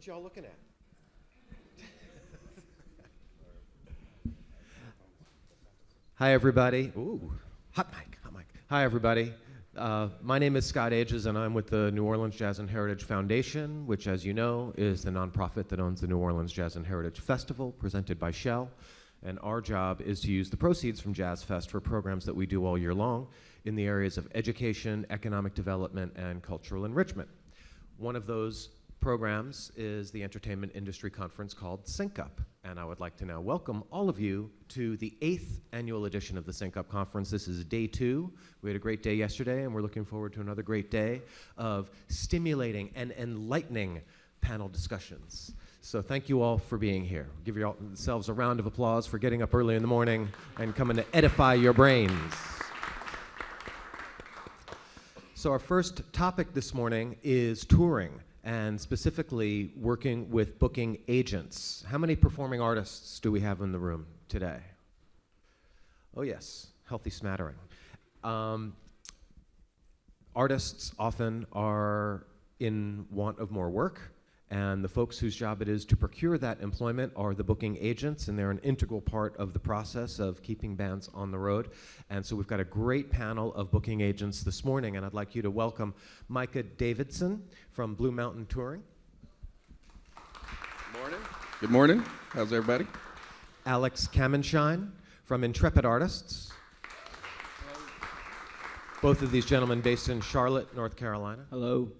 What y'all looking at? Hi, everybody. Ooh, hot mic, hot mic. Hi, everybody. My name is Scott Ages, and I'm with the New Orleans Jazz and Heritage Foundation, which, as you know, is the nonprofit that owns the New Orleans Jazz and Heritage Festival, presented by Shell. And our job is to use the proceeds from Jazz Fest for programs that we do all year long in the areas of education, economic development, and cultural enrichment. One of those programs is the entertainment industry conference called Sync Up. And I would like to now welcome all of you to the 8th annual edition of the Sync Up Conference. This is day 2. We had a great day yesterday, and we're looking forward to another great day of stimulating and enlightening panel discussions. So thank you all for being here. Give yourselves a round of applause for getting up early in the morning and coming to edify your brains. So our first topic this morning is touring, and specifically working with booking agents. How many performing artists do we have in the room today? Oh yes, healthy smattering. Artists often are in want of more work, and the folks whose job it is to procure that employment are the booking agents, and they're an integral part of the process of keeping bands on the road. And so we've got a great panel of booking agents this morning, and I'd like you to welcome Micah Davidson from Blue Mountain Touring. Good morning. Good morning. How's everybody? Alex Kamenshine from Intrepid Artists. Hello. Both of these gentlemen based in Charlotte, North Carolina. Hello.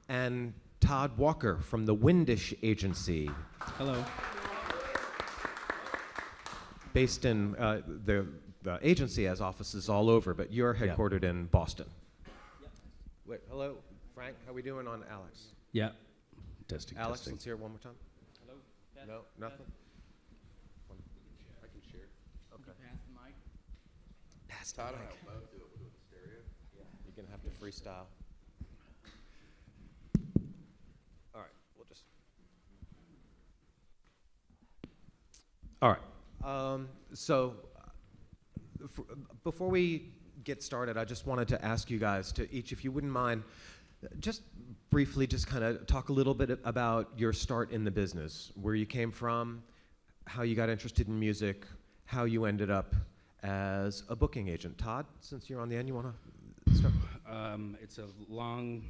And Todd Walker from the Windish Agency. Hello. Based in, the agency has offices all over, but you're headquartered in Boston. Yep. Wait, hello, Frank, how we doing on Alex? Yeah. Testing. Alex, testing. let's hear it one more time. Hello. No, nothing? I can share. Okay. Pass the mic. Pass the Todd and I mic. will both do it. We'll do it in stereo. You're gonna have to freestyle. All right, we'll just. All right. Before we get started, I just wanted to ask you guys to each, if you wouldn't mind, just briefly, just kind of talk a little bit about your start in the business, where you came from, how you got interested in music, how you ended up as a booking agent. Todd, since you're on the end, you want to start? It's a long,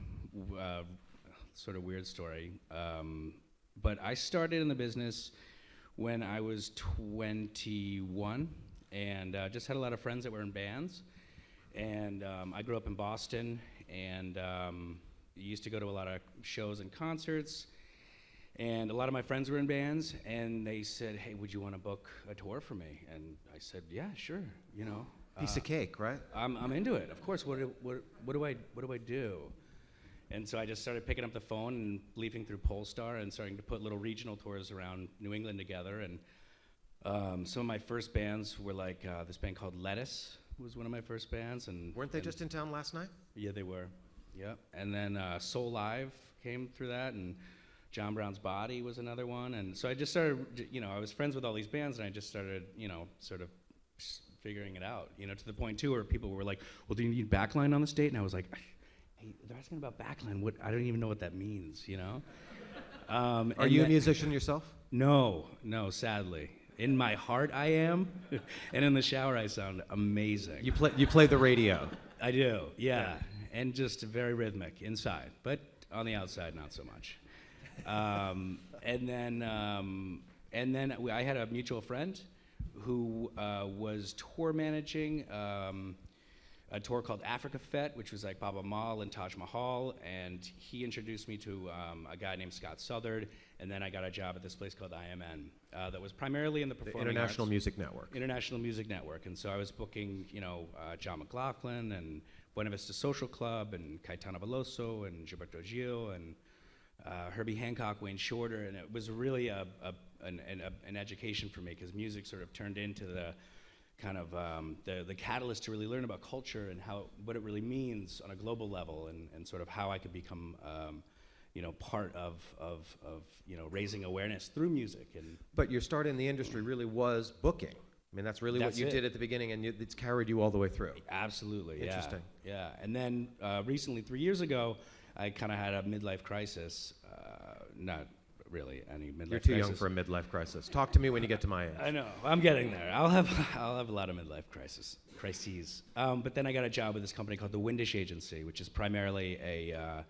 sort of weird story. But I started in the business when I was 21 and just had a lot of friends that were in bands. And I grew up in Boston and used to go to a lot of shows and concerts. And a lot of my friends were in bands, and they said, "Hey, would you want to book a tour for me?" And I said, "Yeah, sure." You know, Piece of cake, right? I'm into it. Of course. What do I do? And so I just started picking up the phone and leafing through Polestar and starting to put little regional tours around New England together. And some of my first bands were like this band called Lettuce was one of my first bands. And Weren't they just in town last night? Yeah, they were. Yep. And then Soul Live came through that, and John Brown's Body was another one. And so I just started, I was friends with all these bands, and I just started, sort of figuring it out, to the point, too, where people were like, "Well, do you need backline on this date?" And I was like, "Hey, they're asking about backline. I don't even know what that means, Are you a musician yourself? No, sadly. In my heart, I am. And in the shower, I sound amazing. You play the radio. I do, yeah. And just very rhythmic inside, but on the outside, not so much. And then I had a mutual friend who was tour managing a tour called Africa Fete, which was like Baba Maal and Taj Mahal, and he introduced me to a guy named Scott Southard, and then I got a job at this place called IMN that was primarily in the performing International arts. Music Network. International Music Network, and so I was booking, John McLaughlin and Buena Vista Social Club and Caetano Veloso and Gilberto Gil and Herbie Hancock, Wayne Shorter, and it was really an education for me because music sort of turned into the kind of the catalyst to really learn about culture and what it really means on a global level, and sort of how I could become part of raising awareness through music. But your start in the industry really was booking. I mean, that's really what you did at the beginning, and it's carried you all the way through. Absolutely, Interesting. Yeah. And then recently, 3 years ago, I kind of had a midlife crisis. Not really any midlife crisis. You're too young for a midlife crisis. Talk to me when you get to my age. I know. I'm getting there. I'll have a lot of midlife crises. But then I got a job with this company called the Windish Agency, which is primarily a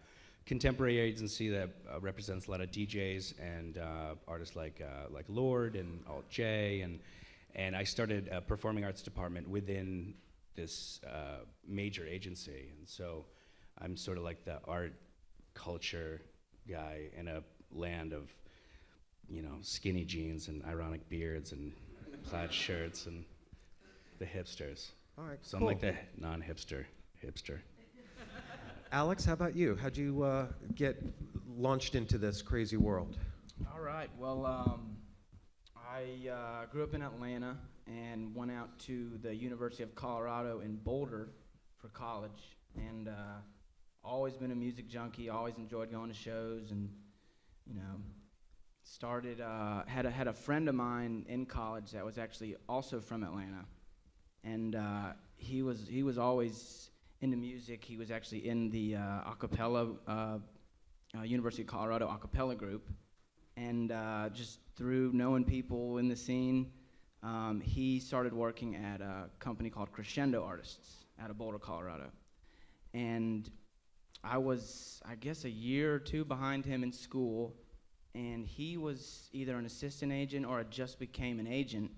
contemporary agency that represents a lot of DJs and artists like Lord and Alt J, and I started a performing arts department within this major agency, and so I'm sort of like the art culture guy in a land of, skinny jeans and ironic beards and plaid shirts and the hipsters. All right, So cool. I'm like the non-hipster hipster. Alex, how about you? How'd you get launched into this crazy world? All right. Well, I grew up in Atlanta and went out to the University of Colorado in Boulder for college, and always been a music junkie. Always enjoyed going to shows, and started had a friend of mine in college that was actually also from Atlanta, and he was always into music. He was actually in the acapella University of Colorado acapella group, and just through knowing people in the scene, he started working at a company called Crescendo Artists out of Boulder, Colorado, and I was, I guess, a year or two behind him in school, and he was either an assistant agent or had just became an agent,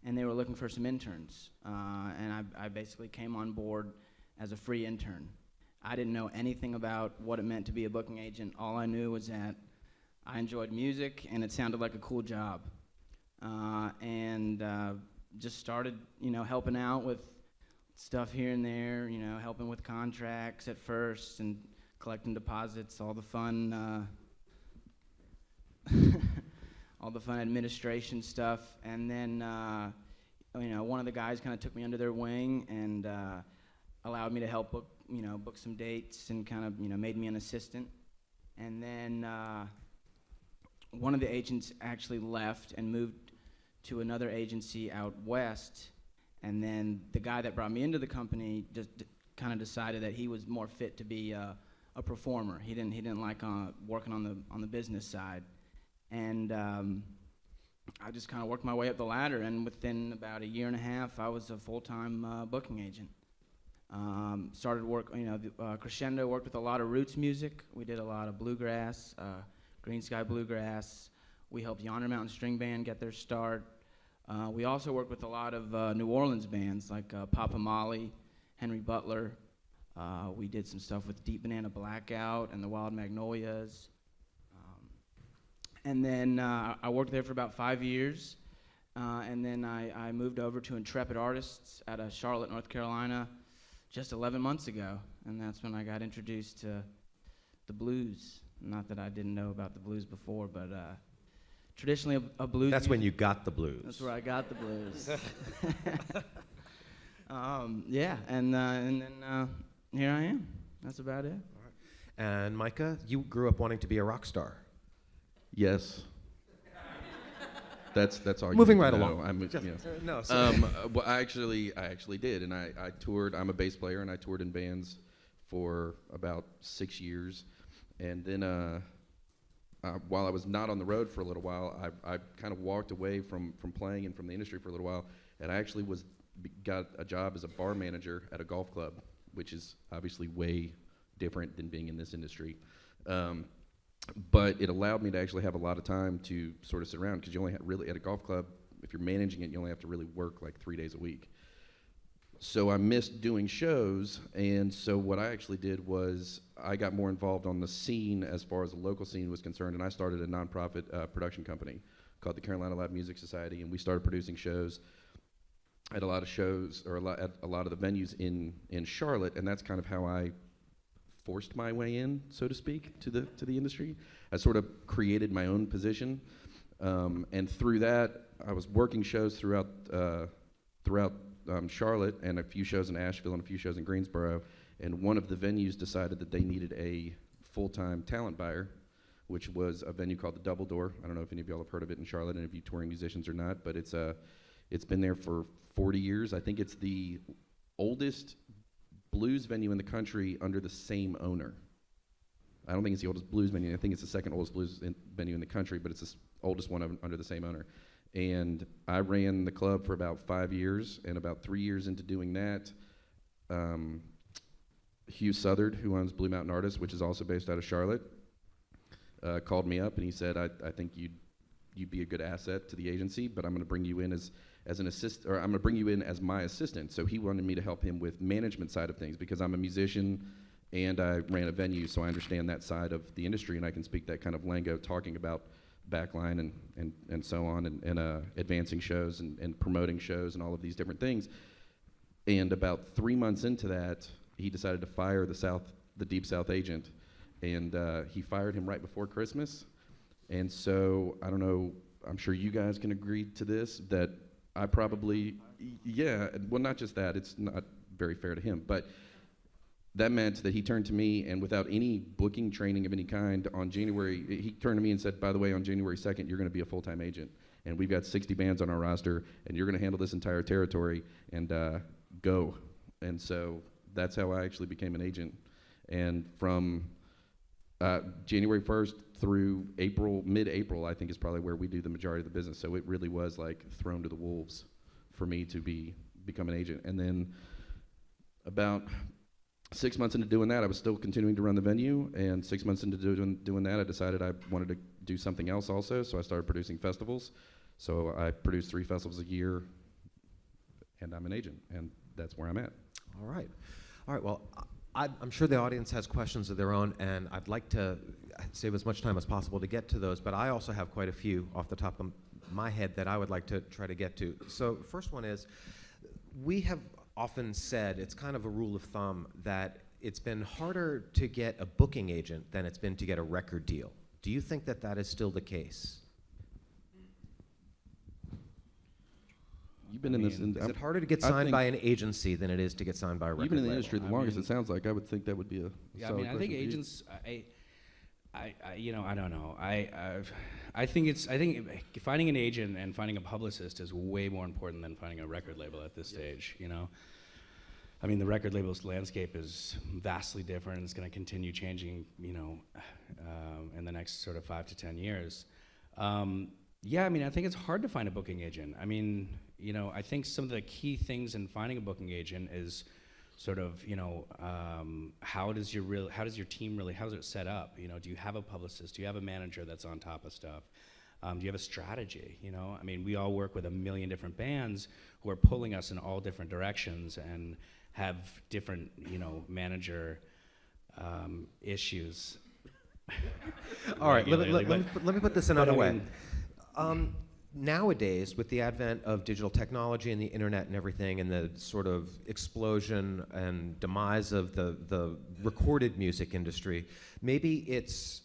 and they were looking for some interns, and I basically came on board as a free intern. I didn't know anything about what it meant to be a booking agent. All I knew was that I enjoyed music, and it sounded like a cool job, and just started, helping out with stuff here and there, helping with contracts at first and collecting deposits, all the fun all the fun administration stuff, and then one of the guys kind of took me under their wing and allowed me to help book some dates, and kind of made me an assistant. And then one of the agents actually left and moved to another agency out west, and then the guy that brought me into the company just kind of decided that he was more fit to be a performer. He didn't like working on the business side. And I just kind of worked my way up the ladder, and within about a year and a half, I was a full-time booking agent. Started work, Crescendo worked with a lot of roots music. We did a lot of bluegrass, Green Sky Bluegrass. We helped Yonder Mountain String Band get their start. We also worked with a lot of New Orleans bands like Papa Molly, Henry Butler. We did some stuff with Deep Banana Blackout and the Wild Magnolias. And then I worked there for about 5 years, and then I moved over to Intrepid Artists out of Charlotte, North Carolina, just 11 months ago, and that's when I got introduced to the blues. Not that I didn't know about the blues before, but traditionally a blues. That's when you got the blues. That's where I got the blues. Yeah, and then here I am. That's about it. And Micah, you grew up wanting to be a rock star. Yes. That's all. Moving you right need to along. know. Yes. No, sorry. Well, I actually did, and I toured. I'm a bass player, and I toured in bands for about 6 years, and then while I was not on the road for a little while, I kind of walked away from playing and from the industry for a little while, and I actually got a job as a bar manager at a golf club, which is obviously way different than being in this industry. But it allowed me to actually have a lot of time to sort of sit around, because you only really, at a golf club, if you're managing it, you only have to really work like 3 days a week. So I missed doing shows, and so what I actually did was I got more involved on the scene as far as the local scene was concerned, and I started a nonprofit production company called the Carolina Live Music Society, and we started producing shows at a lot of shows, or at a lot of the venues in Charlotte, and that's kind of how I forced my way in, so to speak, to the industry. I sort of created my own position, and through that, I was working shows throughout Charlotte, and a few shows in Asheville, and a few shows in Greensboro. And one of the venues decided that they needed a full-time talent buyer, which was a venue called the Double Door. I don't know if any of y'all have heard of it in Charlotte, and if you touring musicians or not, but it's been there for 40 years. I think it's the oldest blues venue in the country under the same owner. I don't think it's the oldest blues venue. I think it's the second oldest blues venue in the country, but it's the oldest one under the same owner. And I ran the club for about 5 years, and about 3 years into doing that, Hugh Southard, who owns Blue Mountain Artists, which is also based out of Charlotte, called me up and he said, I think you'd be a good asset to the agency, but I'm going to bring you in as an assist, or I'm going to bring you in as my assistant. So he wanted me to help him with management side of things because I'm a musician and I ran a venue, so I understand that side of the industry and I can speak that kind of lingo, talking about backline and so on, and advancing shows and promoting shows and all of these different things. And about 3 months into that, he decided to fire the Deep South agent, and he fired him right before Christmas. And so, I don't know, I'm sure you guys can agree to this, that I probably, well, not just that, it's not very fair to him, but that meant that he turned to me, and without any booking training of any kind, he turned to me and said, by the way, on January 2nd, you're going to be a full-time agent, and we've got 60 bands on our roster, and you're going to handle this entire territory, and go. And so that's how I actually became an agent. And from January 1st through mid-April, I think is probably where we do the majority of the business. So it really was like thrown to the wolves for me to become an agent. And then about 6 months into doing that, I was still continuing to run the venue. And 6 months into doing that, I decided I wanted to do something else also. So I started producing festivals. So I produce 3 festivals a year, and I'm an agent. And that's where I'm at. All right. Well, I'm sure the audience has questions of their own, and I'd like to save as much time as possible to get to those, but I also have quite a few off the top of my head that I would like to try to get to. So first one is, we have often said, it's kind of a rule of thumb, that it's been harder to get a booking agent than it's been to get a record deal. Do you think that that is still the case? You've been in this. Is it harder to get signed by an agency than it is to get signed by a record You've been in the label? industry the longest, it sounds like. I would think that would be a solid I think question. agents, I don't know. I think finding an agent and finding a publicist is way more important than finding a record label at this stage, you know? I mean, the record label's landscape is vastly different. It's going to continue changing, in the next sort of 5 to 10 years. I think it's hard to find a booking agent. I mean, I think some of the key things in finding a booking agent is sort of, how does your team really, how's it set up? Do you have a publicist? Do you have a manager that's on top of stuff? Do you have a strategy? I mean, we all work with a million different bands who are pulling us in all different directions and have different, manager issues. All right, let regularly, me put this another I way. mean, Nowadays, with the advent of digital technology and the internet and everything, and the sort of explosion and demise of the recorded music industry, maybe it's,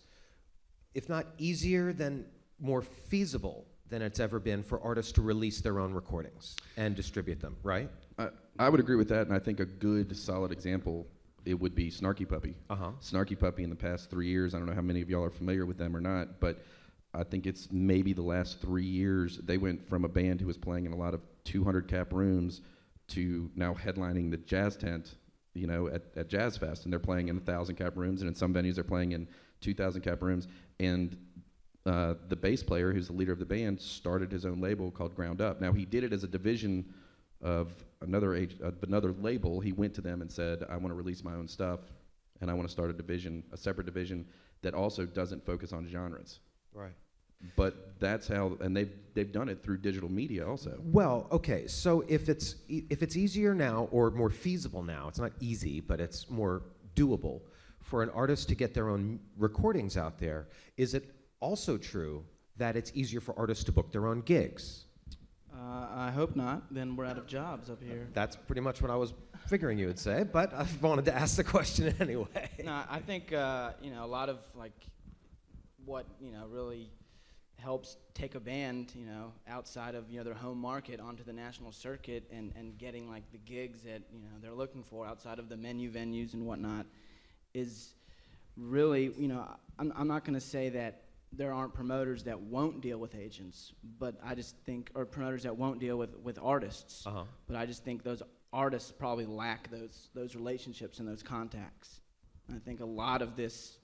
if not easier, then more feasible than it's ever been for artists to release their own recordings and distribute them, right? I would agree with that, and I think a good, solid example, it would be Snarky Puppy. Snarky Puppy in the past 3 years, I don't know how many of y'all are familiar with them or not, but I think it's maybe the last 3 years, they went from a band who was playing in a lot of 200 cap rooms to now headlining the jazz tent, at Jazz Fest, and they're playing in 1,000 cap rooms, and in some venues they're playing in 2,000 cap rooms, and the bass player, who's the leader of the band, started his own label called Ground Up. Now, he did it as a division of another label. He went to them and said, I want to release my own stuff, and I want to start a separate division that also doesn't focus on genres. Right. But that's how, and they've done it through digital media also. Well, okay, so if it's easier now or more feasible now, it's not easy, but it's more doable for an artist to get their own recordings out there, is it also true that it's easier for artists to book their own gigs? I hope not. Then we're out of jobs up here. That's pretty much what I was figuring you would say, but I wanted to ask the question anyway. No, I think a lot of what really helps take a band outside of their home market onto the national circuit and getting the gigs that they're looking for outside of the menu venues and whatnot is really I'm not going to say that there aren't promoters that won't deal with agents, but I just think, or promoters that won't deal with artists. But I just think those artists probably lack those relationships and those contacts. And I think a lot of this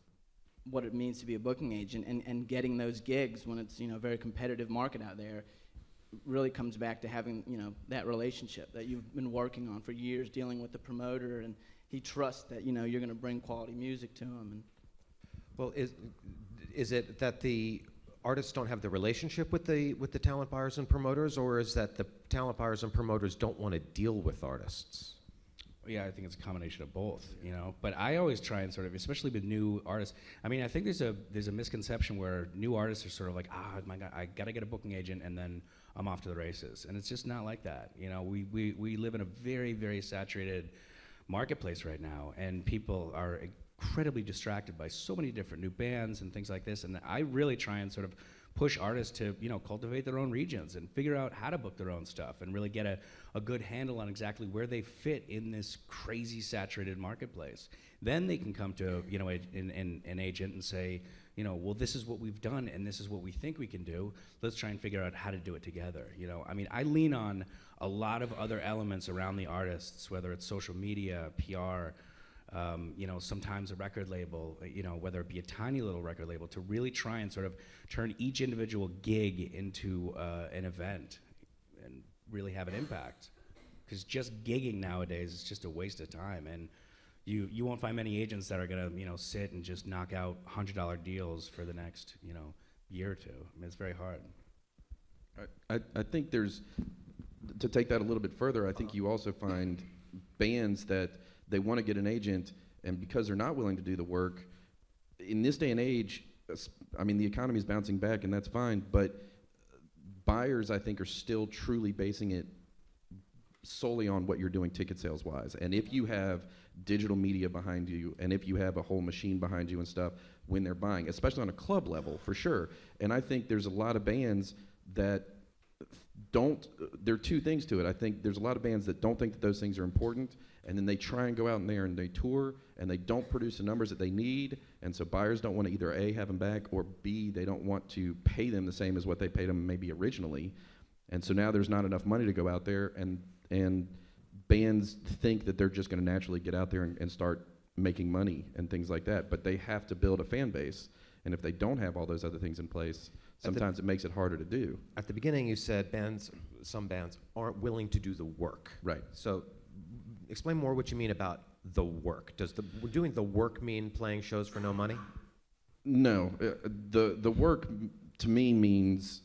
what it means to be a booking agent, and getting those gigs when it's, a very competitive market out there, really comes back to having, that relationship that you've been working on for years, dealing with the promoter, and he trusts that, you're going to bring quality music to him. And Well, is it that the artists don't have the relationship with the talent buyers and promoters, or is that the talent buyers and promoters don't want to deal with artists? Yeah, I think it's a combination of both, But I always try and sort of, especially with new artists. I mean, I think there's a misconception where new artists are sort of like, my God, I gotta get a booking agent, and then I'm off to the races. And it's just not like that. We live in a very, very saturated marketplace right now, and people are incredibly distracted by so many different new bands and things like this. And I really try and sort of push artists to, cultivate their own regions and figure out how to book their own stuff and really get a good handle on exactly where they fit in this crazy saturated marketplace. Then they can come to, an agent and say, well, this is what we've done and this is what we think we can do. Let's try and figure out how to do it together. I mean, I lean on a lot of other elements around the artists, whether it's social media, PR, sometimes a record label, whether it be a tiny little record label, to really try and sort of turn each individual gig into an event and really have an impact. Because just gigging nowadays is just a waste of time, and you won't find many agents that are gonna sit and just knock out $100 deals for the next year or two. I mean, it's very hard. I think there's, to take that a little bit further, I think you also find bands that they want to get an agent, and because they're not willing to do the work, in this day and age, I mean, the economy's bouncing back, and that's fine, but buyers, I think, are still truly basing it solely on what you're doing ticket sales-wise. And if you have digital media behind you, and if you have a whole machine behind you and stuff, when they're buying, especially on a club level, for sure. And I think there's a lot of bands that there are two things to it. I think there's a lot of bands that don't think that those things are important, and then they try and go out in there and they tour, and they don't produce the numbers that they need, and so buyers don't want to either A, have them back, or B, they don't want to pay them the same as what they paid them maybe originally. And so now there's not enough money to go out there, and bands think that they're just going to naturally get out there and start making money and things like that, but they have to build a fan base, and if they don't have all those other things in place, sometimes it makes it harder to do. At the beginning, you said some bands aren't willing to do the work. Right. So explain more what you mean about the work. Does doing the work mean playing shows for no money? No. The work, to me, means,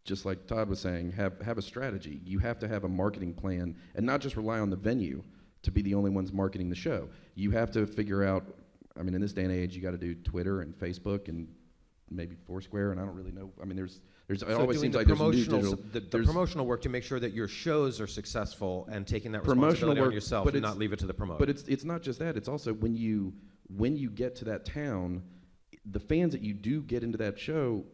just like Todd was saying, have a strategy. You have to have a marketing plan and not just rely on the venue to be the only ones marketing the show. You have to figure out, I mean, in this day and age, you got to do Twitter and Facebook and maybe Foursquare, and I don't really know. I mean, it always seems like there's new digital. The promotional work to make sure that your shows are successful and taking that responsibility on yourself and not leave it to the promoter. But it's not just that. It's also when you get to that town, the fans that you do get into that show,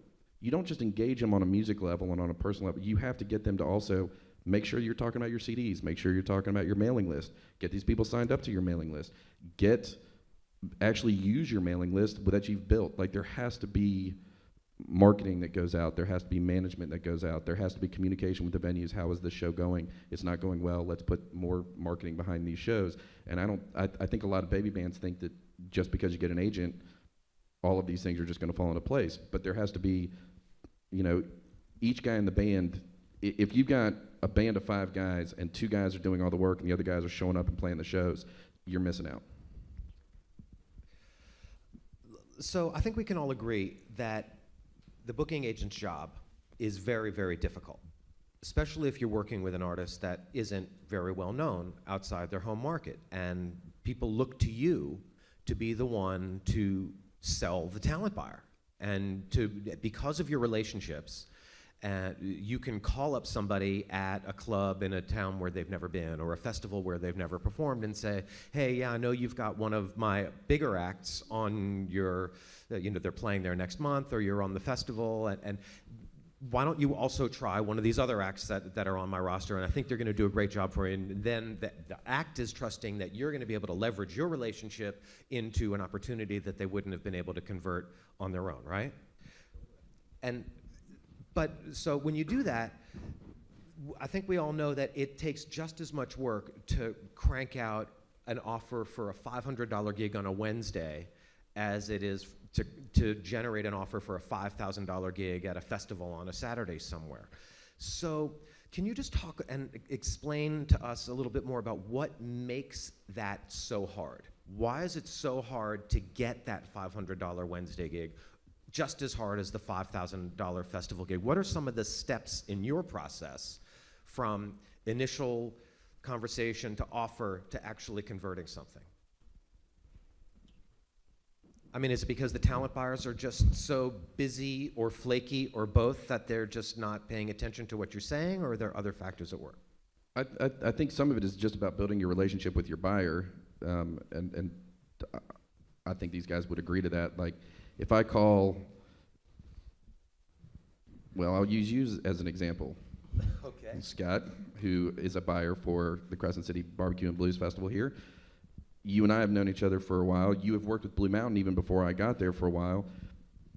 you don't just engage them on a music level and on a personal level. You have to get them to also make sure you're talking about your CDs, make sure you're talking about your mailing list, get these people signed up to your mailing list, actually use your mailing list that you've built. Like, there has to be marketing that goes out, there has to be management that goes out, there has to be communication with the venues. How is this show going? It's not going well, let's put more marketing behind these shows. And I think a lot of baby bands think that just because you get an agent, all of these things are just going to fall into place. But there has to be, each guy in the band, if you've got a band of 5 guys and 2 guys are doing all the work and the other guys are showing up and playing the shows, you're missing out. So I think we can all agree that the booking agent's job is very, very difficult, especially if you're working with an artist that isn't very well known outside their home market. And people look to you to be the one to sell the talent buyer. And because of your relationships, you can call up somebody at a club in a town where they've never been, or a festival where they've never performed, and say, hey, yeah, I know you've got one of my bigger acts on your, they're playing there next month, or you're on the festival, and why don't you also try one of these other acts that are on my roster, and I think they're going to do a great job for you. And then the act is trusting that you're going to be able to leverage your relationship into an opportunity that they wouldn't have been able to convert on their own, right? But so when you do that, I think we all know that it takes just as much work to crank out an offer for a $500 gig on a Wednesday as it is to generate an offer for a $5,000 gig at a festival on a Saturday somewhere. So can you just talk and explain to us a little bit more about what makes that so hard? Why is it so hard to get that $500 Wednesday gig, just as hard as the $5,000 festival gig? What are some of the steps in your process from initial conversation to offer to actually converting something? I mean, is it because the talent buyers are just so busy or flaky or both that they're just not paying attention to what you're saying, or are there other factors at work? I think some of it is just about building your relationship with your buyer, and I think these guys would agree to that. Like, if I call, well, I'll use you as an example. Okay. Scott, who is a buyer for the Crescent City Barbecue and Blues Festival here. You and I have known each other for a while. You have worked with Blue Mountain even before I got there for a while.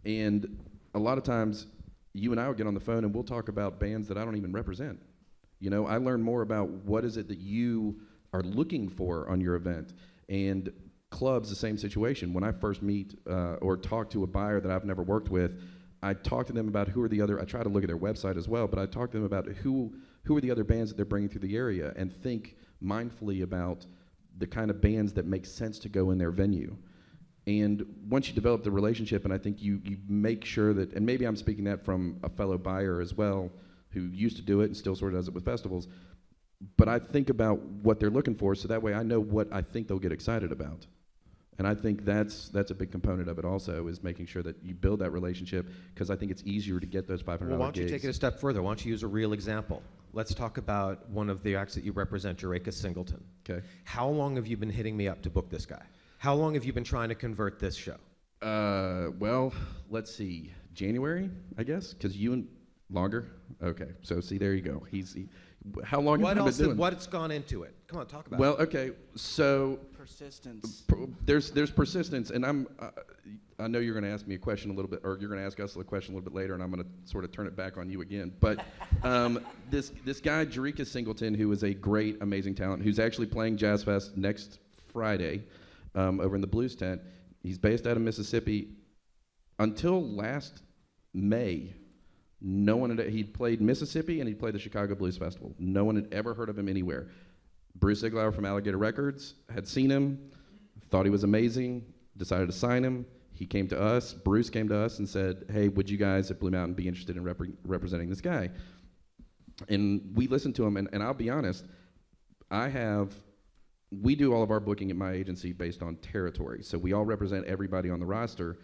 And a lot of times, you and I will get on the phone and we'll talk about bands that I don't even represent. You know, I learn more about what is it that you are looking for on your event. And clubs, the same situation. When I first meet or talk to a buyer that I've never worked with, I talk to them about who are the other, I try to look at their website as well, but I talk to them about who are the other bands that they're bringing through the area, and think mindfully about the kind of bands that make sense to go in their venue. And once you develop the relationship, and I think you make sure that, and maybe I'm speaking that from a fellow buyer as well, who used to do it and still sort of does it with festivals, but I think about what they're looking for, so that way I know what I think they'll get excited about. And I think that's a big component of it also, is making sure that you build that relationship, because I think it's easier to get those $500 gigs. Well, why don't you take it a step further? Why don't you use a real example? Let's talk about one of the acts that you represent, Eureka Singleton. Okay. How long have you been hitting me up to book this guy? How long have you been trying to convert this show? Well, let's see, January, I guess, because you and longer. Okay, so see, there you go. How long have you been doing? What's gone into it? Come on, talk about it. Well, okay, so Persistence. there's persistence, and I know you're going to ask me a question a little bit, or you're going to ask us a question a little bit later, and I'm going to sort of turn it back on you again. But this guy, Eureka Singleton, who is a great, amazing talent, who's actually playing Jazz Fest next Friday over in the Blues Tent. He's based out of Mississippi. Until last May, no one he'd played Mississippi and he'd played the Chicago Blues Festival. No one had ever heard of him anywhere. Bruce Ziegler from Alligator Records had seen him, thought he was amazing, decided to sign him. He came to us, Bruce came to us and said, hey, would you guys at Blue Mountain be interested in representing this guy? And we listened to him, and I'll be honest, we do all of our booking at my agency based on territory. So we all represent everybody on the roster,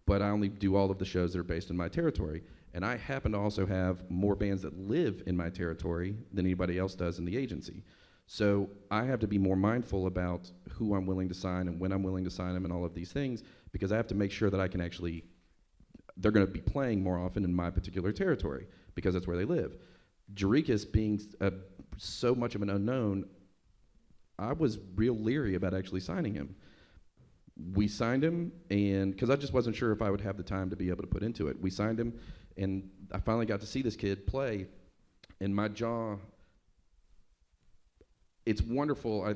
but I only do all of the shows that are based in my territory. And I happen to also have more bands that live in my territory than anybody else does in the agency. So I have to be more mindful about who I'm willing to sign and when I'm willing to sign them and all of these things, because I have to make sure that I can actually, they're going to be playing more often in my particular territory because that's where they live. Eureka's being so much of an unknown, I was real leery about actually signing him. We signed him, and because I just wasn't sure if I would have the time to be able to put into it. We signed him, and I finally got to see this kid play, and my jaw, it's wonderful.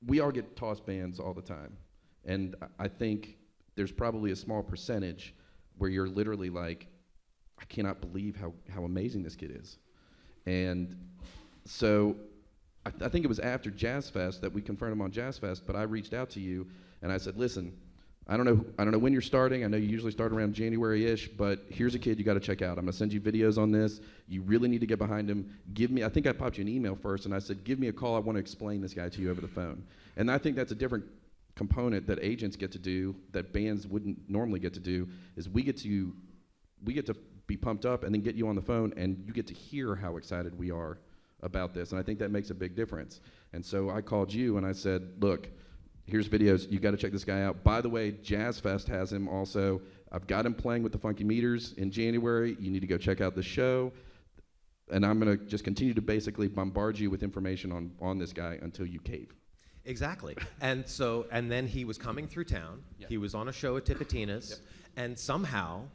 We all get tossed bands all the time, and I think there's probably a small percentage where you're literally like, I cannot believe how amazing this kid is. And so I think it was after Jazz Fest that we confirmed him on Jazz Fest, but I reached out to you and I said, listen, I don't know when you're starting. I know you usually start around January-ish, but here's a kid you got to check out. I'm going to send you videos on this. You really need to get behind him. I think I popped you an email first, and I said, give me a call. I want to explain this guy to you over the phone. And I think that's a different component that agents get to do that bands wouldn't normally get to do, is we get to be pumped up and then get you on the phone, and you get to hear how excited we are about this, and I think that makes a big difference. And so I called you and I said, look, here's videos, you got to check this guy out. By the way, Jazz Fest has him also. I've got him playing with the Funky Meters in January. You need to go check out the show. And I'm going to just continue to basically bombard you with information on this guy until you cave. Exactly. And then he was coming through town. Yeah. He was on a show at Tipitina's, Yep. and somehow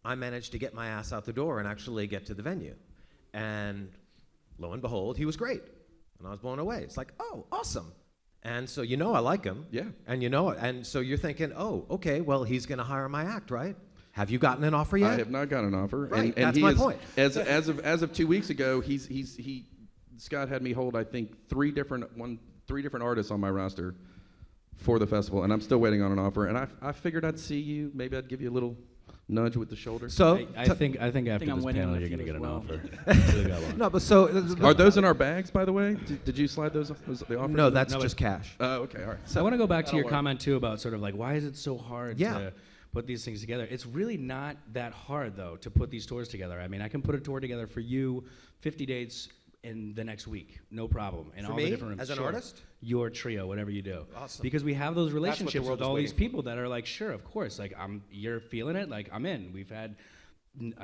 I managed to get my ass out the door and actually get to the venue. And lo and behold, he was great. And I was blown away. It's like, oh, awesome. And so you know I like him. Yeah. And you know it. And so you're thinking, oh, okay, well, he's going to hire my act, right? Have you gotten an offer yet? I have not got an offer. Right, and that's he my is, point. As of 2 weeks ago, Scott had me hold, I think, three different artists on my roster for the festival, and I'm still waiting on an offer. And I figured I'd see you. Maybe I'd give you a little nudge with the shoulder. So I think after I'm this winning panel on a you're going to few get as an well. offer. Really got one. no, but so Are those in our bags, by the way? Did you slide those the offers? no, that's No, just cash. Oh, okay, all right. So I want to go back to That'll your work. comment too about sort of like why is it so hard Yeah. to put these things together? It's really not that hard though to put these tours together. I mean, I can put a tour together for you, 50 dates in the next week, no problem. And For all me, the different rooms. as an Sure. artist? Your trio, whatever you do. Awesome. Because we have those relationships world with is all these waiting for. people that are like, sure, of course, like you're feeling it, like I'm in. We've had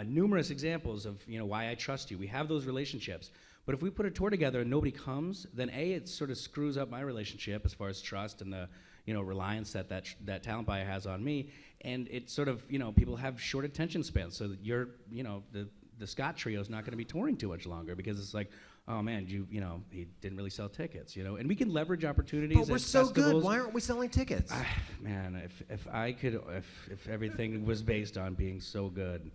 numerous examples of why I trust you. We have those relationships. But if we put a tour together and nobody comes, then it sort of screws up my relationship as far as trust and the reliance that talent buyer has on me. And it sort of people have short attention spans. So that the Scott trio is not going to be touring too much longer because it's like, oh man, he didn't really sell tickets, and we can leverage opportunities. But we're at so festivals. good. Why aren't we selling tickets? Man, if I could, if everything was based on being so good,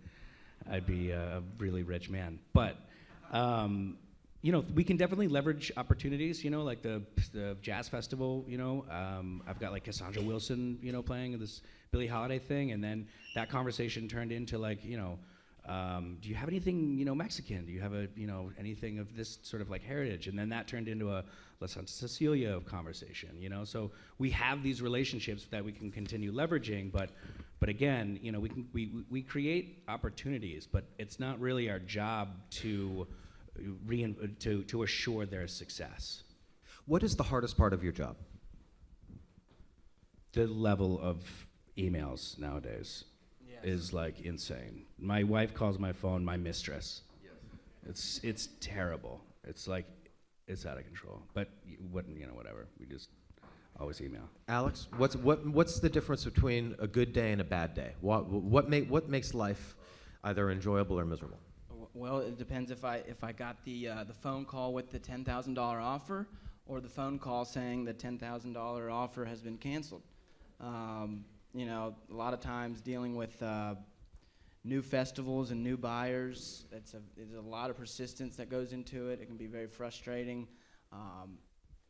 I'd be a really rich man. But we can definitely leverage opportunities. Like the jazz festival. I've got like Cassandra Wilson, playing this Billie Holiday thing, and then that conversation turned into like, do you have anything Mexican? Do you have anything of this sort of like heritage? And then that turned into a La Santa Cecilia conversation. So we have these relationships that we can continue leveraging, but again, we create opportunities, but it's not really our job to assure their success. What is the hardest part of your job? The level of emails nowadays is like insane. My wife calls my phone my mistress. Yes. It's terrible. It's like it's out of control. But whatever. We just always email. Alex, what's the difference between a good day and a bad day? What makes life either enjoyable or miserable? Well, it depends if I got the phone call with the $10,000 offer or the phone call saying the $10,000 offer has been canceled. A lot of times dealing with new festivals and new buyers, there's a lot of persistence that goes into it. It can be very frustrating.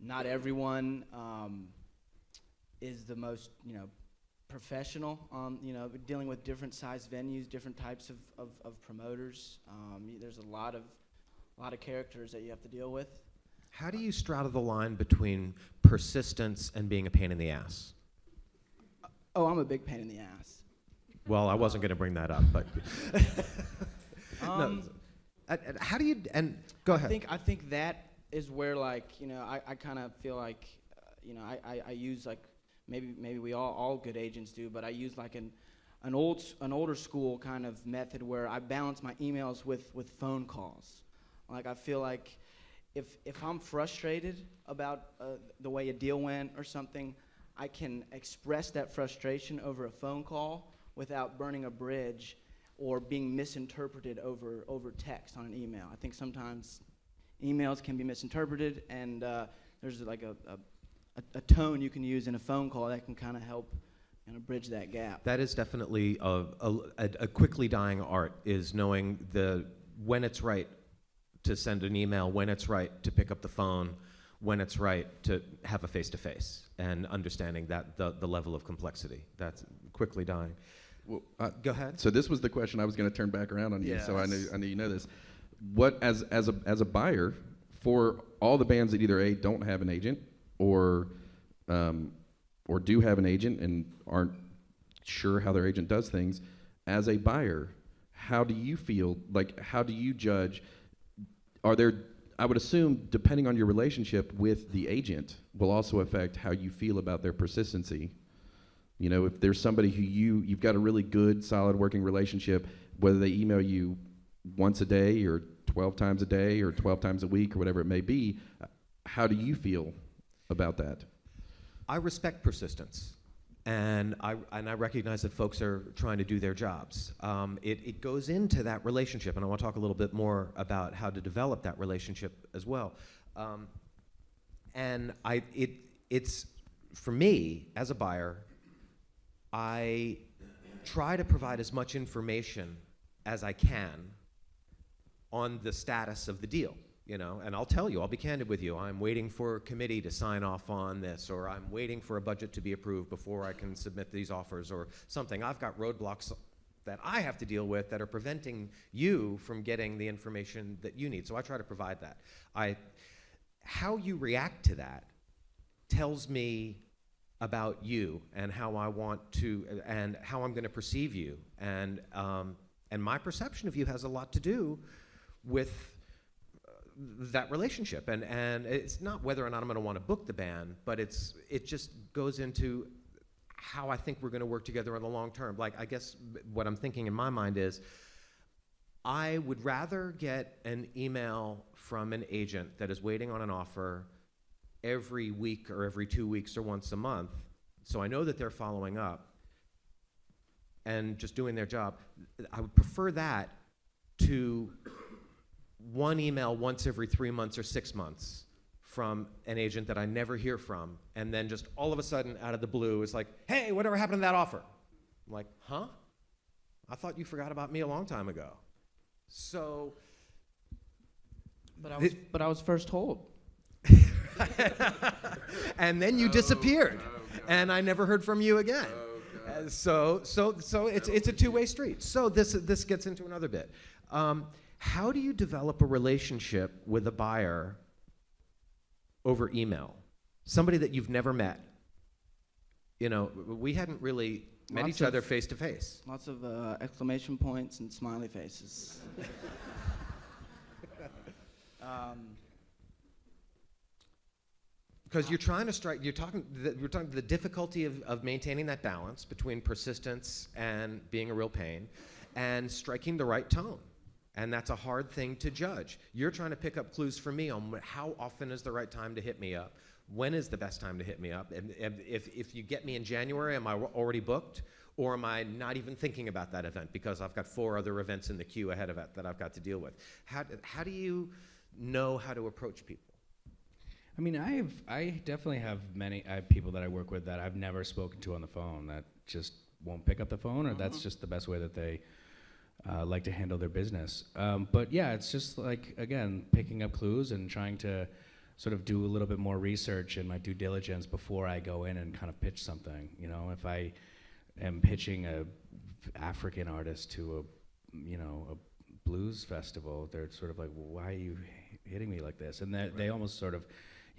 Not everyone is the most, professional. Dealing with different size venues, different types of promoters. There's a lot of characters that you have to deal with. How do you straddle the line between persistence and being a pain in the ass? Oh, I'm a big pain in the ass. Well, I wasn't going to bring that up, but no. How do you? And go ahead. I think that is where I kind of feel like I use like maybe we all good agents do, but I use like an older school kind of method where I balance my emails with phone calls. Like I feel like if I'm frustrated about the way a deal went or something, I can express that frustration over a phone call without burning a bridge or being misinterpreted over text on an email. I think sometimes emails can be misinterpreted, and there's like a tone you can use in a phone call that can kind of help bridge that gap. That is definitely a quickly dying art, is knowing when it's right to send an email, when it's right to pick up the phone, when it's right to have a face-to-face, and understanding that the level of complexity. That's quickly dying. Well, Go ahead. So this was the question I was going to turn back around on you. So I knew you know this. What as a buyer for all the bands that either don't have an agent or do have an agent and aren't sure how their agent does things, as a buyer, how do you feel? Like, how do you judge? I would assume, depending on your relationship with the agent, will also affect how you feel about their persistency. If there's somebody who you've got a really good, solid working relationship, whether they email you once a day or 12 times a day or 12 times a week or whatever it may be, how do you feel about that? I respect persistence, and I recognize that folks are trying to do their jobs. It goes into that relationship, and I want to talk a little bit more about how to develop that relationship as well. And it's, for me, as a buyer, I try to provide as much information as I can on the status of the deal, you know, and I'll tell you, I'll be candid with you, I'm waiting for a committee to sign off on this, or I'm waiting for a budget to be approved before I can submit these offers, or something. I've got roadblocks that I have to deal with that are preventing you from getting the information that you need, so I try to provide that. How you react to that tells me about you and how I want to, and how I'm going to perceive you, and my perception of you has a lot to do with that relationship, and it's not whether or not I'm going to want to book the band, but it just goes into how I think we're going to work together in the long term. Like, I guess what I'm thinking in my mind is, I would rather get an email from an agent that is waiting on an offer every week or every 2 weeks or once a month, so I know that they're following up and just doing their job. I would prefer that to one email once every 3 months or 6 months from an agent that I never hear from, and then just all of a sudden, out of the blue, it's like, hey, whatever happened to that offer? I'm like, huh? I thought you forgot about me a long time ago. So, But I was first told. and then you disappeared, and I never heard from you again. So it's a two-way street. So this gets into another bit. How do you develop a relationship with a buyer over email? Somebody that you've never met. You know, we hadn't really met each other face to face. Lots of exclamation points and smiley faces. Because you're trying to strike, we're talking the difficulty of maintaining that balance between persistence and being a real pain, and striking the right tone. And that's a hard thing to judge. You're trying to pick up clues for me on how often is the right time to hit me up, when is the best time to hit me up, and if you get me in January, am I already booked, or am I not even thinking about that event because I've got 4 other events in the queue ahead of it that I've got to deal with? How do you know how to approach people? I mean, I definitely have I have people that I work with that I've never spoken to on the phone that just won't pick up the phone, or that's just the best way that they like to handle their business. But yeah, it's just like, again, picking up clues and trying to sort of do a little bit more research and my due diligence before I go in and kind of pitch something. You know, if I am pitching a African artist to a blues festival, they're sort of like, well, why are you hitting me like this? And they almost sort of,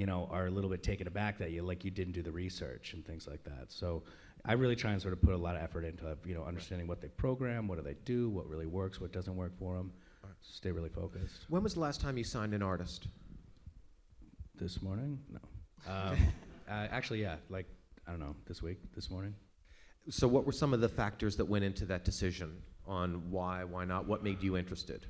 are a little bit taken aback that you didn't do the research and things like that. So I really try and sort of put a lot of effort into, understanding what they program, what do they do, what really works, what doesn't work for them. Stay really focused. When was the last time you signed an artist? This morning? No. Actually, yeah, I don't know, this morning. So what were some of the factors that went into that decision on why not? What made you interested?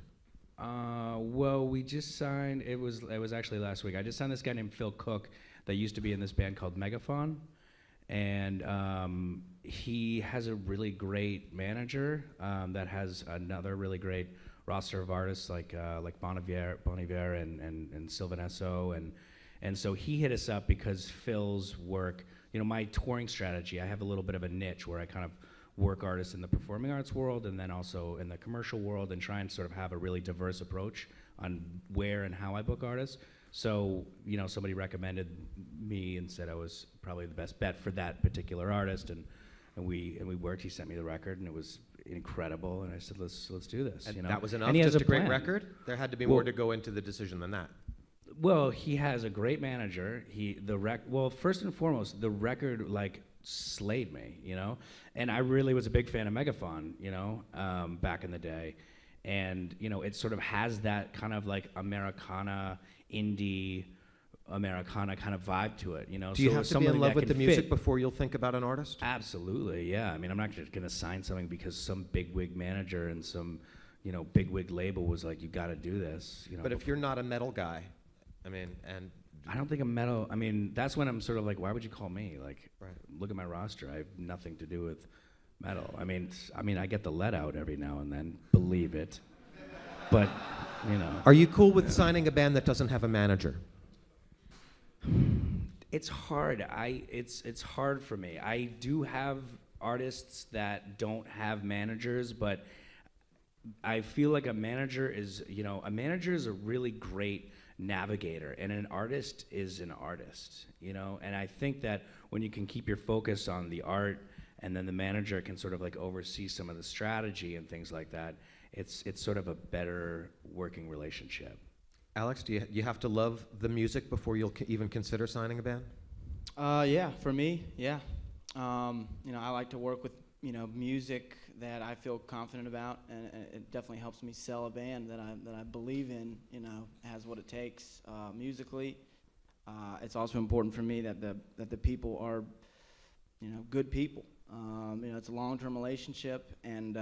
Well, we just signed, it was actually last week. I just signed this guy named Phil Cook that used to be in this band called Megaphon. And he has a really great manager that has another really great roster of artists like Bon Iver and Sylvan Esso, and so he hit us up because Phil's work, my touring strategy, I have a little bit of a niche where I kind of work artists in the performing arts world and then also in the commercial world, and try and sort of have a really diverse approach on where and how I book artists. So, somebody recommended me and said I was probably the best bet for that particular artist, and we worked. He sent me the record, and it was incredible. And I said, let's do this. And that was enough. And he has just a great plan. record. There had to be more to go into the decision than that. Well, he has a great manager. Well, first and foremost, the record slayed me, and I really was a big fan of Megaphon, back in the day. And, it sort of has that kind of Americana, indie Americana kind of vibe to it, Do you have to be in love with the music before you'll think about an artist? Absolutely, yeah. I mean, I'm not just going to sign something because some bigwig manager and some, bigwig label was like, you got to do this. But if you're not a metal guy, and I don't think I'm metal. I mean, that's when I'm sort of like, why would you call me? Look at my roster. I have nothing to do with metal. I mean, I get the let out every now and then. Believe it. But, Are you cool with signing a band that doesn't have a manager? It's hard. It's hard for me. I do have artists that don't have managers, but I feel like a manager is a really great navigator, and an artist is an artist, and I think that when you can keep your focus on the art, and then the manager can sort of like oversee some of the strategy and things like that, it's sort of a better working relationship. Alex, do you have to love the music before you'll even consider signing a band? Yeah, for me, yeah. I like to work with, music that I feel confident about, and it definitely helps me sell a band that I believe in, has what it takes musically. It's also important for me that the people are, good people. It's a long-term relationship, and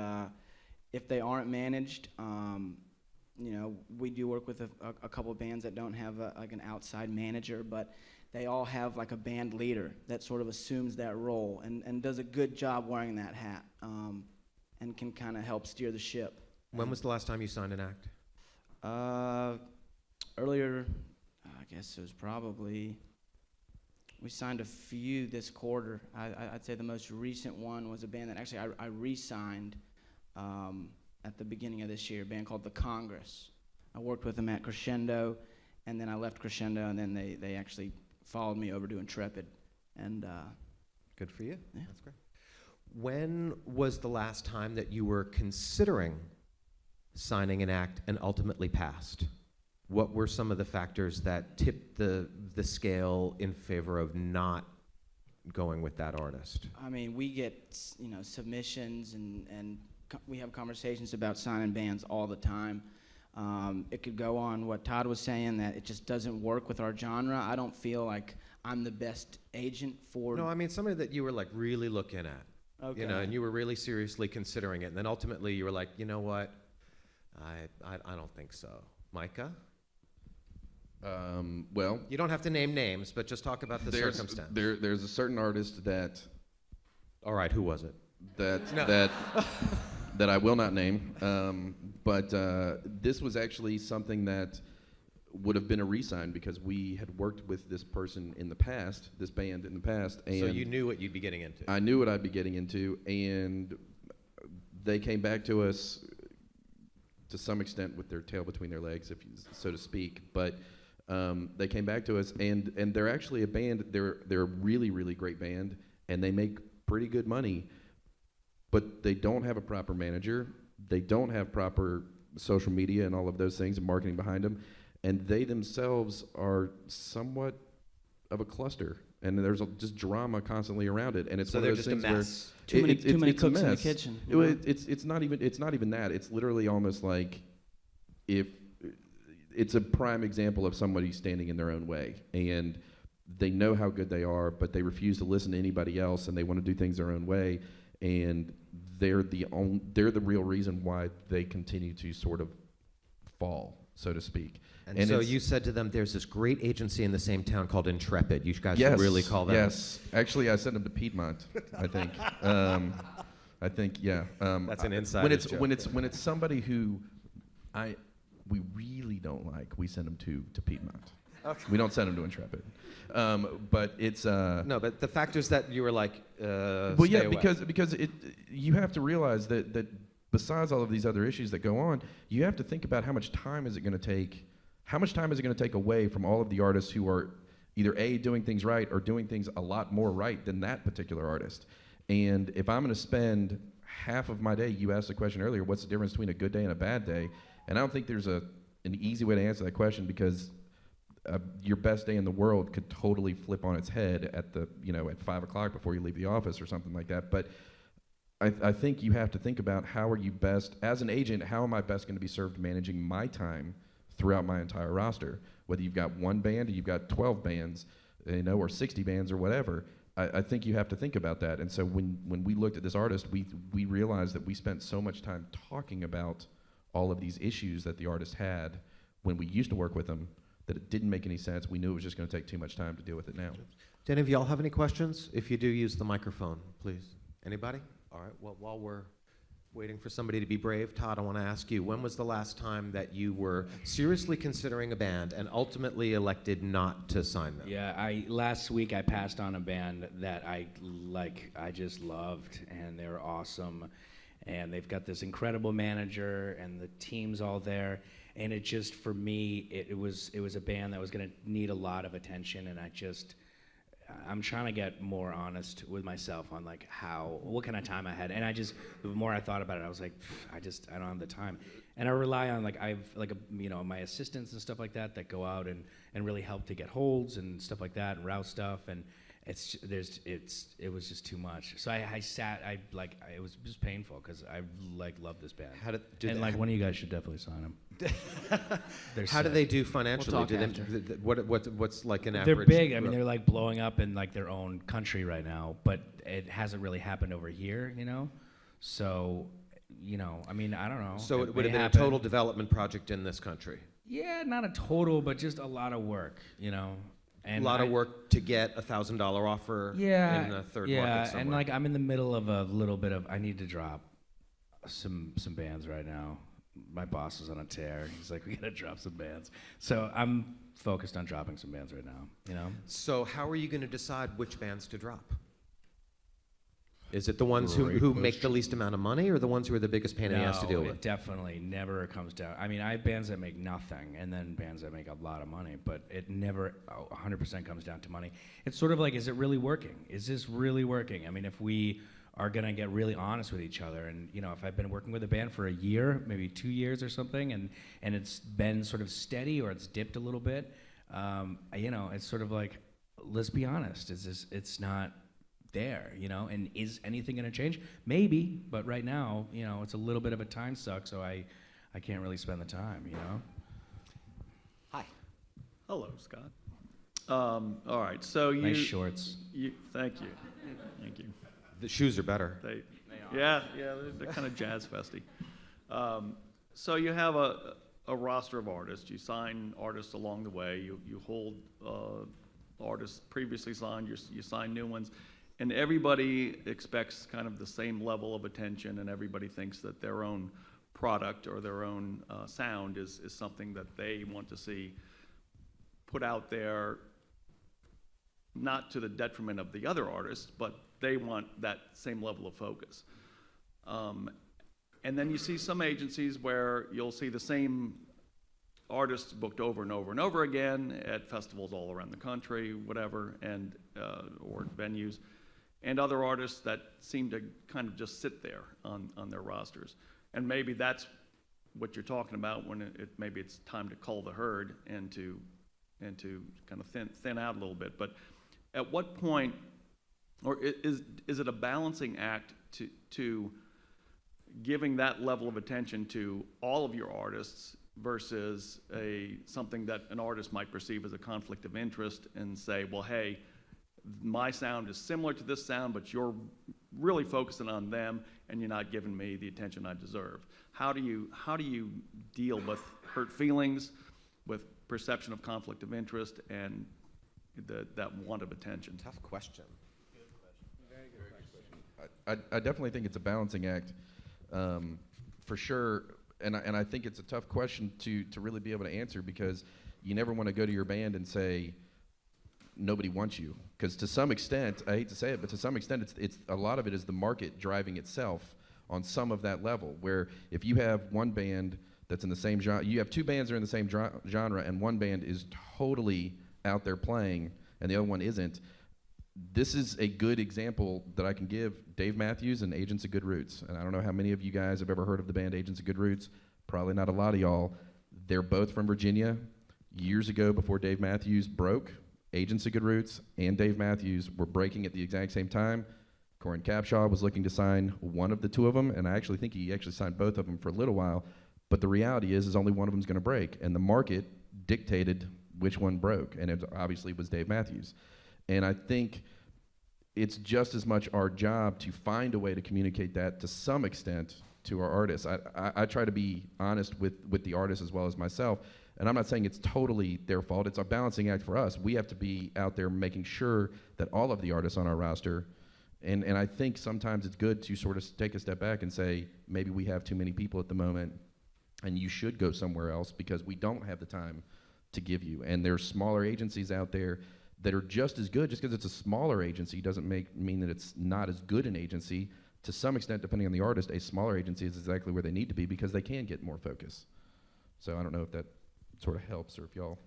if they aren't managed, we do work with a couple of bands that don't have an outside manager, but they all have like a band leader that sort of assumes that role and does a good job wearing that hat, and can kind of help steer the ship. When was the last time you signed an act? Earlier, I guess it was probably, we signed a few this quarter. I'd say the most recent one was a band that actually I re-signed at the beginning of this year, a band called The Congress. I worked with them at Crescendo, and then I left Crescendo, and then they actually followed me over to Intrepid. And good for you. Yeah. That's great. When was the last time that you were considering signing an act and ultimately passed? What were some of the factors that tipped the scale in favor of not going with that artist? I mean, we get submissions, and we have conversations about signing bands all the time. It could go on what Todd was saying, that it just doesn't work with our genre. I don't feel like I'm the best agent for... No, I mean somebody that you were like really looking at. Okay. And you were really seriously considering it, and then ultimately you were like, you know what, I don't think so. Micah? Well, You don't have to name names, but just talk about the circumstance. There's a certain artist that All right, who was it? that I will not name, but this was actually something that would have been a re-sign because we had worked with this person in the past, this band in the past, and So you knew what you'd be getting into. I knew what I'd be getting into, and they came back to us to some extent with their tail between their legs, so to speak. But they came back to us, and they're actually a band. They're a really, really great band, and they make pretty good money. But they don't have a proper manager. They don't have proper social media and all of those things and marketing behind them. And they themselves are somewhat of a cluster. And there's just drama constantly around it. And it's So one they're of those just a things where mess. Too many it's a cooks in the mess. kitchen. It's not even that. It's literally almost like if it's a prime example of somebody standing in their own way, and they know how good they are, but they refuse to listen to anybody else, and they want to do things their own way, and they're the real reason why they continue to sort of fall, so to speak. And so you said to them, there's this great agency in the same town called Intrepid. You guys Yes, should really call them. Yes, actually, I sent them to Piedmont. I think. I think, yeah. That's an insider's when joke. when it's somebody who we really don't like, we send them to Piedmont. Okay. We don't send them to Intrepid. But it's No, but the factors that you were like, well, stay yeah, away. because you have to realize that besides all of these other issues that go on, you have to think about how much time is it going to take. How much time is it going to take away from all of the artists who are either A, doing things right, or doing things a lot more right than that particular artist? And if I'm going to spend half of my day, you asked the question earlier, what's the difference between a good day and a bad day? And I don't think there's an easy way to answer that question, because your best day in the world could totally flip on its head at 5 o'clock before you leave the office or something like that. But I think you have to think about, how are you best, as an agent, how am I best going to be served managing my time throughout my entire roster? Whether you've got one band or you've got 12 bands, or 60 bands or whatever, I think you have to think about that. And so when we looked at this artist, we realized that we spent so much time talking about all of these issues that the artist had when we used to work with them, that it didn't make any sense. We knew it was just going to take too much time to deal with it now. Do any of y'all have any questions? If you do, use the microphone, please. Anybody? All right, well, while we're Waiting for somebody to be brave. Todd, I want to ask you, when was the last time that you were seriously considering a band and ultimately elected not to sign them? Yeah, last week I passed on a band that I just loved, and they're awesome, and they've got this incredible manager, and the team's all there, and it just, for me, it was a band that was going to need a lot of attention, and I'm trying to get more honest with myself on like what kind of time I had, and the more I thought about it, I was like, I don't have the time, and I rely on my assistants and stuff like that go out and really help to get holds and stuff like that and route stuff, and it was just too much. So it was just painful because I love this band. One of you guys should definitely sign them. How do they do financially? We'll talk after. What's like an average? They're big. I mean, they're like blowing up in like their own country right now, but it hasn't really happened over here, you know. So, I mean, I don't know. So it would may have been happen. a total development project in this country. Yeah, not a total, but just a lot of work, And a lot of work to get $1,000 offer in the third market somewhere. And like I'm in the middle of a little bit of, I need to drop some bands right now. My boss is on a tear. He's like, we gotta drop some bands. So I'm focused on dropping some bands right now, So how are you going to decide which bands to drop? Is it the ones Great who make the question. least amount of money, or the ones who are the biggest pain in the ass to deal it with? definitely never comes down. I mean, I have bands that make nothing, and then bands that make a lot of money, but it never 100% comes down to money. It's sort of like, is it really working? Is this really working? I mean, if we are gonna get really honest with each other, and if I've been working with a band for a year, maybe 2 years or something, and it's been sort of steady or it's dipped a little bit, it's sort of like, let's be honest. It's not there, and is anything going to change? Maybe, but right now, it's a little bit of a time suck, so I can't really spend the time, Hi. Hello, Scott. All right, so Nice shorts. Thank you. Thank you. The shoes are better. Yeah, they're kind of jazz festy. So you have a roster of artists. You sign artists along the way. You hold artists previously signed. You sign new ones. And everybody expects kind of the same level of attention, and everybody thinks that their own product or their own sound is something that they want to see put out there, not to the detriment of the other artists, but they want that same level of focus. And then you see some agencies where you'll see the same artists booked over and over and over again at festivals all around the country, whatever, and or venues, and other artists that seem to kind of just sit there on their rosters. And maybe that's what you're talking about when maybe it's time to cull the herd and to kind of thin out a little bit. But at what point, or is it a balancing act to giving that level of attention to all of your artists versus something that an artist might perceive as a conflict of interest and say, well, hey, my sound is similar to this sound, but you're really focusing on them and you're not giving me the attention I deserve? How do you deal with hurt feelings, with perception of conflict of interest, and that want of attention? Tough question. I definitely think it's a balancing act, for sure, and I think it's a tough question to really be able to answer, because you never want to go to your band and say nobody wants you, because to some extent, I hate to say it, but to some extent, it's a lot of it is the market driving itself on some of that level. Where if you have one band that's in the same genre, you have two bands that are in the same genre, and one band is totally out there playing, and the other one isn't. This is a good example that I can give. Dave Matthews and Agents of Good Roots. And I don't know how many of you guys have ever heard of the band Agents of Good Roots. Probably not a lot of y'all. They're both from Virginia. Years ago, before Dave Matthews broke, Agents of Good Roots and Dave Matthews were breaking at the exact same time. Corin Capshaw was looking to sign one of the two of them, and I actually think he actually signed both of them for a little while. But the reality is only one of them is going to break. And the market dictated which one broke, and it obviously was Dave Matthews. And I think it's just as much our job to find a way to communicate that to some extent to our artists. I try to be honest with the artists as well as myself, and I'm not saying it's totally their fault. It's a balancing act for us. We have to be out there making sure that all of the artists on our roster And I think sometimes it's good to sort of take a step back and say, maybe we have too many people at the moment, and you should go somewhere else because we don't have the time to give you. And there's smaller agencies out there that are just as good. Just because it's a smaller agency doesn't mean that it's not as good an agency. To some extent, depending on the artist, a smaller agency is exactly where they need to be because they can get more focus. So I don't know if that sort of helps or if y'all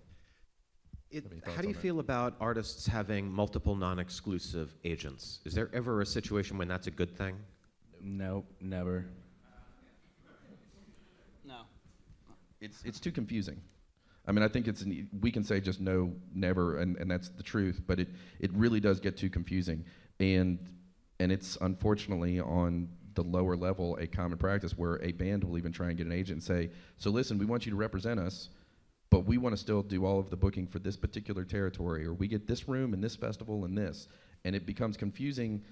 have any thoughts How do you on that. feel about artists having multiple non-exclusive agents? Is there ever a situation when that's a good thing? Nope, never. No. It's too confusing. I mean, I think we can say just no, never, and that's the truth, but it really does get too confusing. And it's unfortunately on the lower level a common practice where a band will even try and get an agent and say, so listen, we want you to represent us, but we want to still do all of the booking for this particular territory, or we get this room and this festival and this. And it becomes confusing.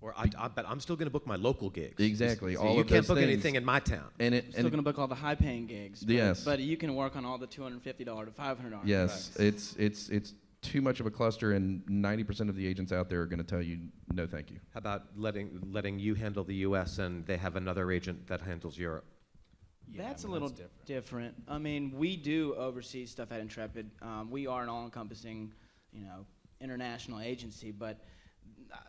Or but I'm still going to book my local gigs. Exactly. So all you of can't those book things. anything in my town. And Still going to book all the high-paying gigs. Yes. But you can work on all the $250 to $500 yes, gigs. it's too much of a cluster, and 90% of the agents out there are going to tell you no, thank you. How about letting you handle the U.S. and they have another agent that handles Europe? Yeah, That's I a mean, little different. I mean, we do oversee stuff at Intrepid. We are an all-encompassing, international agency, but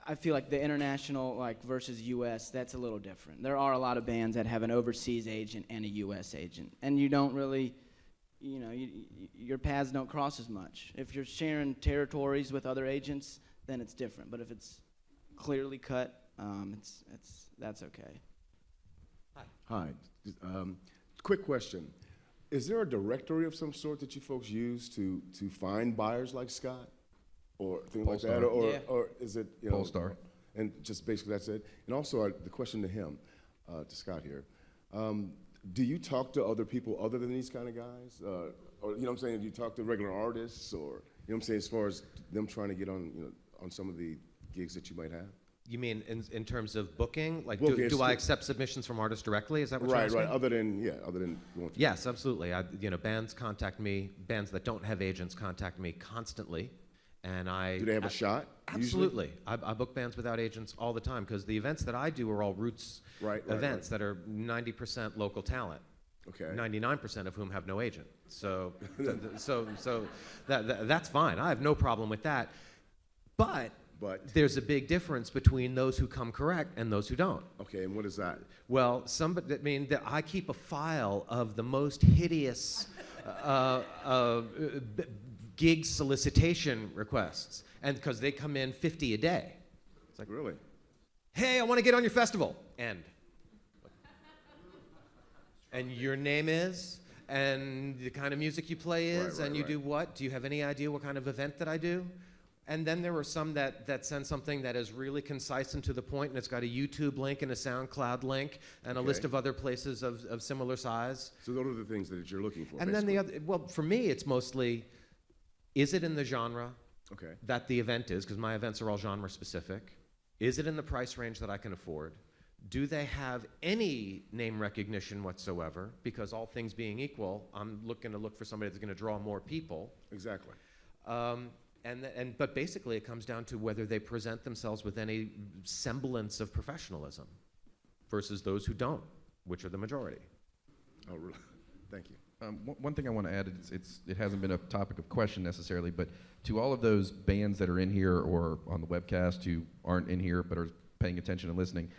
I feel like the international versus U.S., that's a little different. There are a lot of bands that have an overseas agent and a U.S. agent, and you don't really, your paths don't cross as much. If you're sharing territories with other agents, then it's different. But if it's clearly cut, that's okay. Hi. Quick question. Is there a directory of some sort that you folks use to find buyers like Scott? Or things like that? Polestar. Yeah. Or is it, Polestar. And just basically that's it? And also the question to him, to Scott here, do you talk to other people other than these kind of guys? Or, you know what I'm saying, do you talk to regular artists or, you know what I'm saying, as far as them trying to get on, on some of the gigs that you might have? You mean in terms of booking? Like, Booking, do I accept submissions from artists directly? Is that what you're Right, asking? right, other than going through. Yes, absolutely. Bands contact me. Bands that don't have agents contact me constantly, and I. Do they have a shot? usually? Absolutely. I book bands without agents all the time because the events that I do are all roots Right, events that are 90% local talent. Okay. 99% of whom have no agent. So, that's fine. I have no problem with that. But there's a big difference between those who come correct and those who don't. Okay, and what is that? Well, I keep a file of the most hideous gig solicitation requests, and because they come in 50 a day. It's like, Really? hey, I want to get on your festival. And your name is, and the kind of music you play is, Right, and you right. do what? Do you have any idea what kind of event that I do? And then there are some that send something that is really concise and to the point, and it's got a YouTube link and a SoundCloud link and a list Okay. of other places of similar size. So those are the things that you're looking for. And then basically. for me, it's mostly, is it in the genre Okay. that the event is, because my events are all genre specific? Is it in the price range that I can afford? Do they have any name recognition whatsoever? Because all things being equal, I'm looking to look for somebody that's going to draw more people. Exactly. But basically, it comes down to whether they present themselves with any semblance of professionalism versus those who don't, which are the majority. Oh, really? Thank you. One thing I want to add, it hasn't been a topic of question necessarily, but to all of those bands that are in here or on the webcast who aren't in here but are paying attention and listening,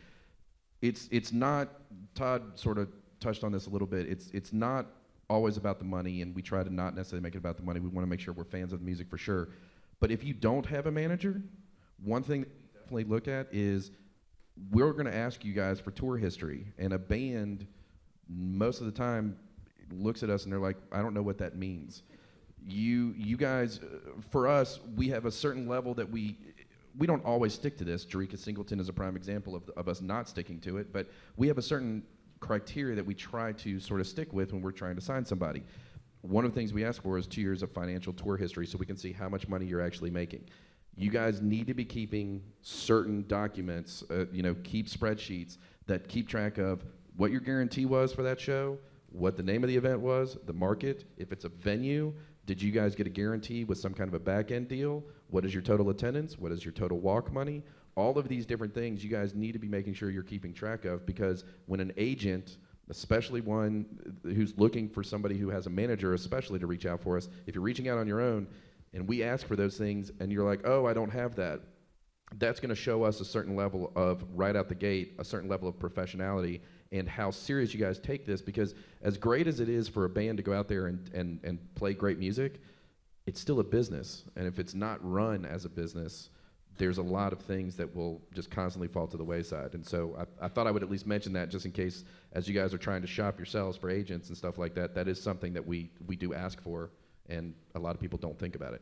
it's not, Todd sort of touched on this a little bit, it's not always about the money, and we try to not necessarily make it about the money. We want to make sure we're fans of the music for sure. But if you don't have a manager, one thing that we definitely look at is we're going to ask you guys for tour history, and a band most of the time looks at us and they're like, I don't know what that means. You guys, for us, we have a certain level that we don't always stick to this. Jerika Singleton is a prime example of us not sticking to it, but we have a certain criteria that we try to sort of stick with when we're trying to sign somebody. One of the things we ask for is 2 years of financial tour history so we can see how much money you're actually making. You guys need to be keeping certain documents, keep spreadsheets that keep track of what your guarantee was for that show, what the name of the event was, the market, if it's a venue, Did you guys get a guarantee with some kind of a back end deal? What is your total attendance? What is your total walk money? All of these different things you guys need to be making sure you're keeping track of, because when an agent, especially one who's looking for somebody who has a manager especially to reach out for us, if you're reaching out on your own and we ask for those things and you're like, oh, I don't have that, that's going to show us a certain level of, right out the gate, a certain level of professionality and how serious you guys take this, because as great as it is for a band to go out there and play great music, it's still a business. And if it's not run as a business, there's a lot of things that will just constantly fall to the wayside. And so I thought I would at least mention that, just in case, as you guys are trying to shop yourselves for agents and stuff like that, that is something that we do ask for, and a lot of people don't think about it.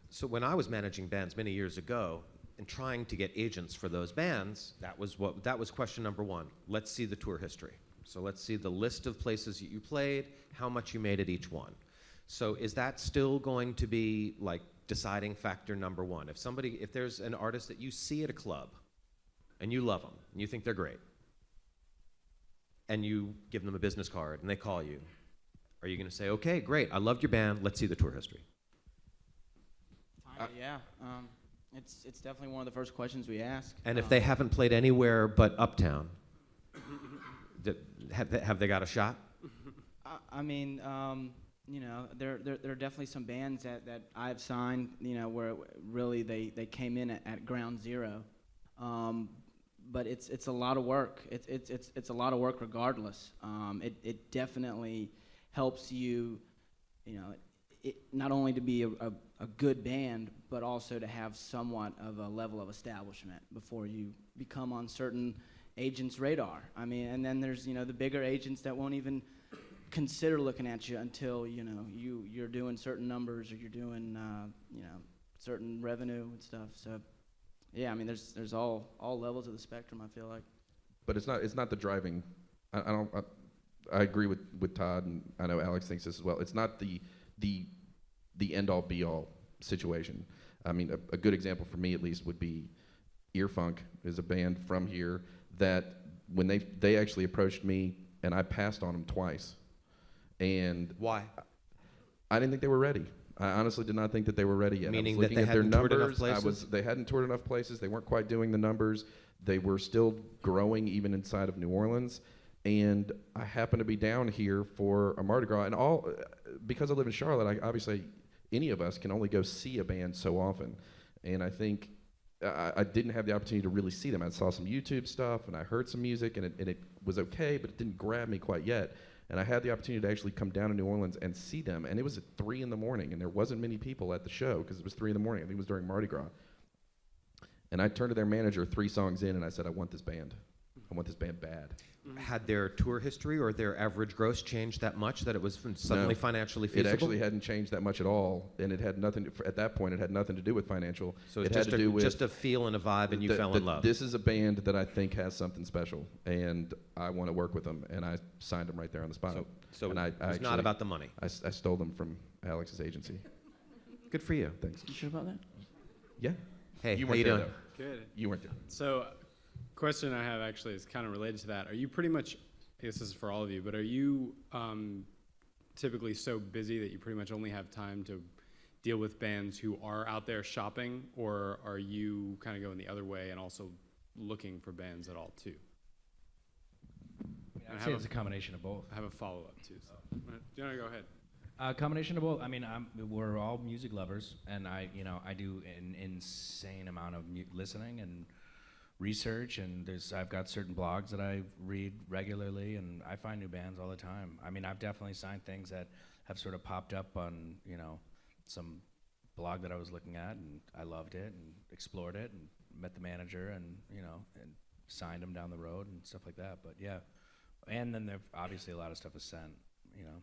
So when I was managing bands many years ago and trying to get agents for those bands, that was question number one. Let's see the tour history. So let's see the list of places you played, how much you made at each one. So is that still going to be like deciding factor number one? If there's an artist that you see at a club and you love them and you think they're great, and you give them a business card and they call you, are you going to say, okay, great, I loved your band, let's see the tour history? Yeah. It's definitely one of the first questions we ask. And if they haven't played anywhere but Uptown, have they got a shot? I mean, you know, there are definitely some bands that I've signed, you know, where really they came in at ground zero, but it's a lot of work. It's a lot of work regardless. It definitely helps you, you know, not only to be a good band, but also to have somewhat of a level of establishment before you become on certain agents' radar. I mean, and then there's, you know, the bigger agents that won't even consider looking at you until, you know, you're doing certain numbers or you're doing, you know, certain revenue and stuff. So, yeah, I mean, there's all levels of the spectrum, I feel like. But it's not the driving. I agree with Todd, and I know Alex thinks this as well. It's not the end all be all situation. I mean, a good example for me at least would be Earfunk is a band from here that when they actually approached me and I passed on them twice. And why? I didn't think they were ready. I honestly did not think that they were ready yet. Meaning I was that looking they at their hadn't toured enough numbers. places? They hadn't toured enough places. They weren't quite doing the numbers. They were still growing even inside of New Orleans. And I happened to be down here for a Mardi Gras, and because I live in Charlotte, obviously any of us can only go see a band so often. And I think I didn't have the opportunity to really see them. I saw some YouTube stuff, and I heard some music, and it was okay, but it didn't grab me quite yet. And I had the opportunity to actually come down to New Orleans and see them, and it was at 3 in the morning, and there wasn't many people at the show because it was 3 in the morning. I think it was during Mardi Gras. And I turned to their manager 3 songs in, and I said, I want this band. I want this band bad. Had their tour history or their average gross changed that much that it was suddenly financially feasible? It actually hadn't changed that much at all, and it had nothing. At that point, it had nothing to do with financial. So it it's had to do with just a feel and a vibe, and you fell in love. This is a band that I think has something special, and I want to work with them, and I signed them right there on the spot. So and it's not about the money. I stole them from Alex's agency. Good for you. Thanks. You sure about that? Yeah. Hey, You how weren't you there, doing? though. Good. You weren't there. So, question I have actually is kind of related to that. Are you pretty much, I guess this is for all of you, but are you typically so busy that you pretty much only have time to deal with bands who are out there shopping, or are you kind of going the other way and also looking for bands at all too? I'd say it's a combination of both. I have a follow-up too. So. Do you want to go ahead? Combination of both. I mean, we're all music lovers, and I do an insane amount of listening and research, and I've got certain blogs that I read regularly, and I find new bands all the time. I mean, I've definitely signed things that have sort of popped up on, you know, some blog that I was looking at, and I loved it and explored it and met the manager and, you know, and signed them down the road and stuff like that. But yeah, and then there obviously a lot of stuff is sent, you know.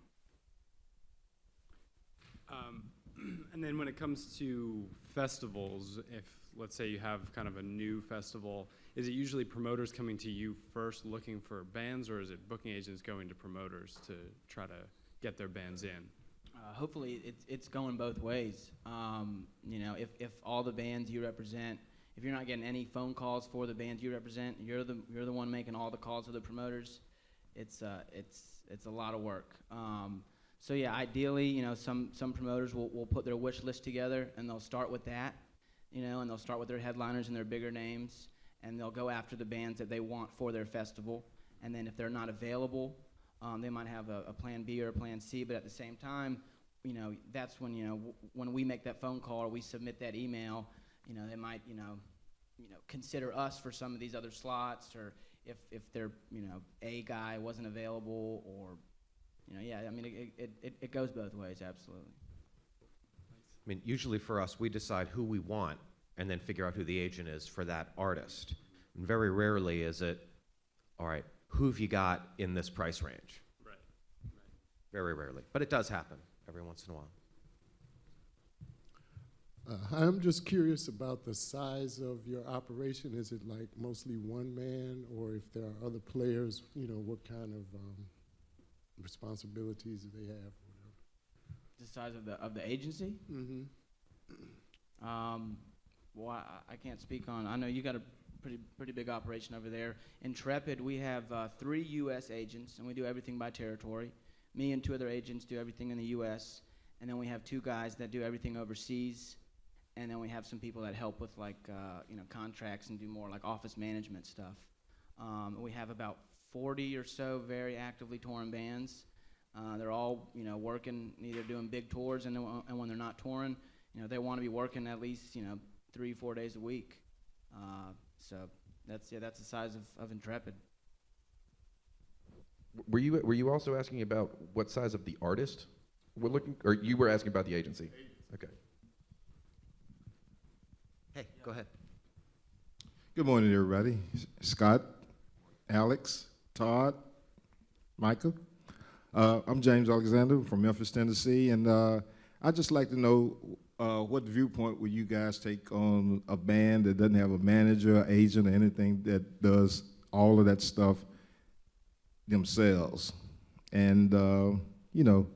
And then when it comes to festivals, if let's say you have kind of a new festival, is it usually promoters coming to you first looking for bands, or is it booking agents going to promoters to try to get their bands in? Hopefully it's going both ways. You know, if all the bands you represent, if you're not getting any phone calls for the bands you represent, you're the one making all the calls to the promoters. It's a lot of work. So yeah, ideally, you know, some promoters will put their wish list together, and they'll start with that, you know, and they'll start with their headliners and their bigger names, and they'll go after the bands that they want for their festival. And then if they're not available, they might have a plan B or a plan C, but at the same time, you know, that's when, you know, when we make that phone call or we submit that email, you know, they might, you know, consider us for some of these other slots, or if their, you know, a guy wasn't available, or, you know, yeah, I mean, it goes both ways, absolutely. I mean, usually for us, we decide who we want and then figure out who the agent is for that artist. And very rarely is it, all right, who have you got in this price range? Right. Very rarely. But it does happen every once in a while. I'm just curious about the size of your operation. Is it like mostly one man, or if there are other players, you know, what kind of responsibilities do they have? The size of the agency? Mm-hmm. Well, I can't speak on. I know you got a pretty big operation over there. Intrepid, we have 3 U.S. agents, and we do everything by territory. Me and 2 other agents do everything in the U.S., and then we have 2 guys that do everything overseas, and then we have some people that help with, like, you know, contracts and do more like office management stuff. We have about 40 or so very actively touring bands. They're all, you know, working, either doing big tours, and when they're not touring, you know, they want to be working at least, you know, 3-4 days a week. So that's the size of Intrepid. Were you also asking about what size of the artist we're looking, or you were asking about the agency? Okay. Hey, go ahead. Good morning, everybody. Scott, Alex, Todd, Michael. I'm James Alexander from Memphis, Tennessee, and I'd just like to know what viewpoint would you guys take on a band that doesn't have a manager, agent, or anything that does all of that stuff themselves? And, you know,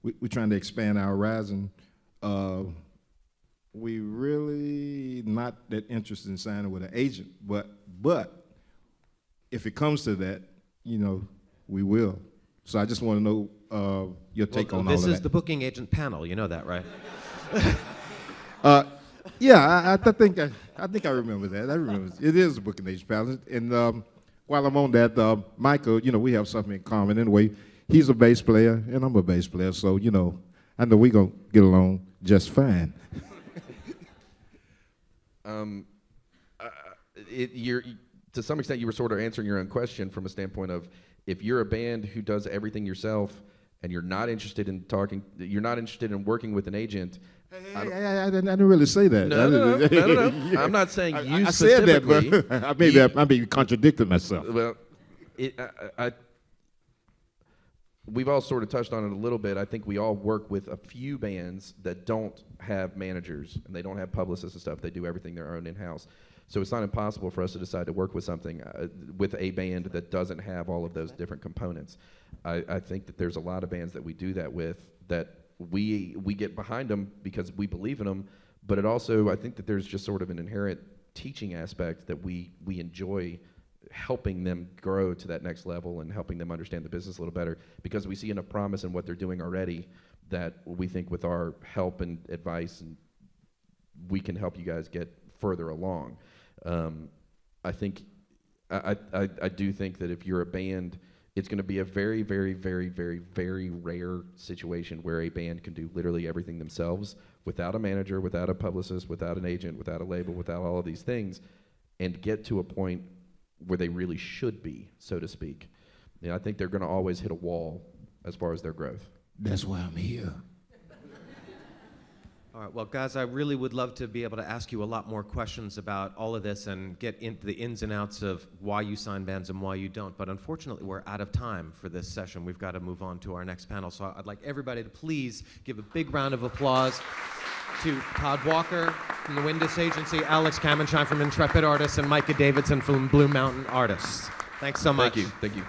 we're trying to expand our horizon. We really not that interested in signing with an agent, but if it comes to that, you know, we will. So I just want to know your take on all of that. This is the booking agent panel. You know that, right? Yeah, I think I remember that. I remember it is a booking agent panel. And while I'm on that, Michael, you know, we have something in common anyway. He's a bass player, and I'm a bass player, so you know, I know we're gonna get along just fine. To some extent, you were sort of answering your own question from a standpoint of, if you're a band who does everything yourself and you're not interested in working with an agent. I didn't really say that. No. Yeah. I'm not saying you I said that, specifically. but I maybe contradicted myself. Well, we've all sort of touched on it a little bit. I think we all work with a few bands that don't have managers and they don't have publicists and stuff. They do everything their own in-house. So it's not impossible for us to decide to work with something, with a band that doesn't have all of those different components. I think that there's a lot of bands that we do that with, that we get behind them because we believe in them, but it also, I think that there's just sort of an inherent teaching aspect that we enjoy helping them grow to that next level and helping them understand the business a little better, because we see enough promise in what they're doing already that we think with our help and advice, and we can help you guys get further along. I think I do think that if you're a band, it's going to be a very, very, very, very, very rare situation where a band can do literally everything themselves without a manager, without a publicist, without an agent, without a label, without all of these things, and get to a point where they really should be, so to speak. You know, I think they're going to always hit a wall as far as their growth. That's why I'm here. All right, well, guys, I really would love to be able to ask you a lot more questions about all of this and get into the ins and outs of why you sign bands and why you don't. But unfortunately, we're out of time for this session. We've got to move on to our next panel. So I'd like everybody to please give a big round of applause to Todd Walker from the Windus Agency, Alex Kamenschein from Intrepid Artists, and Micah Davidson from Blue Mountain Artists. Thanks so much. Thank you.